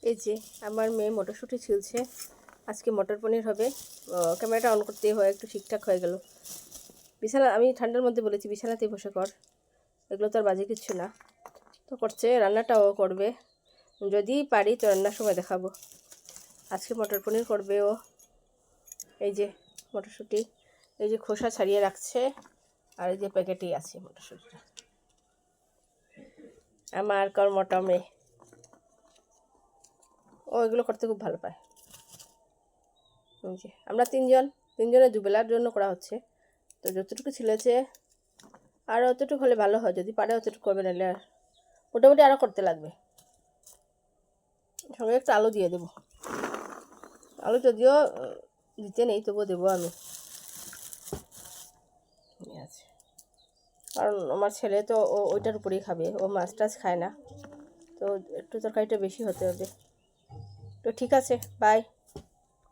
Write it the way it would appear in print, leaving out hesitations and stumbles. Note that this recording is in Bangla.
এই যে আমার মেয়ে মটরশুঁটি ছিলছে, আজকে মটর পনির হবে। ক্যামেরাটা অন করতেই হয়, একটু ঠিকঠাক হয়ে গেল। বিছানা আমি ঠান্ডার মধ্যে বলেছি বিছানাতেই বসে কর, এগুলো তো আর বাজে কিচ্ছু না। তো করছে, রান্নাটাও করবে, যদি পারি তো রান্নার সময় দেখাবো। আজকে মটর পনির করবে ও। এই যে মটরশুঁটি, এই যে খোসা ছাড়িয়ে রাখছে, আর এই যে প্যাকেটেই আছে মটরশুঁটিটা। আমার কর্মটা মেয়ে, ও এগুলো করতে খুব ভালো পায়। যে আমরা তিনজনে দুবেলার জন্য করা হচ্ছে, তো যতটুকু ছিলেছে আর অতটুকু হলে ভালো হয়, যদি পারে অতটুকু করবে, নাহলে আর মোটামুটি আরও করতে লাগবে। সঙ্গে একটু আলু দিয়ে দেবো, আলু যদিও দিতে নেই তবুও দেবো আমি, আছে কারণ আমার ছেলে তো ওইটার উপরেই খাবে, ও মাছ টাছ খায় না, তো একটু তরকারিটা বেশি হতে হবে। তো ঠিক আছে, বাই।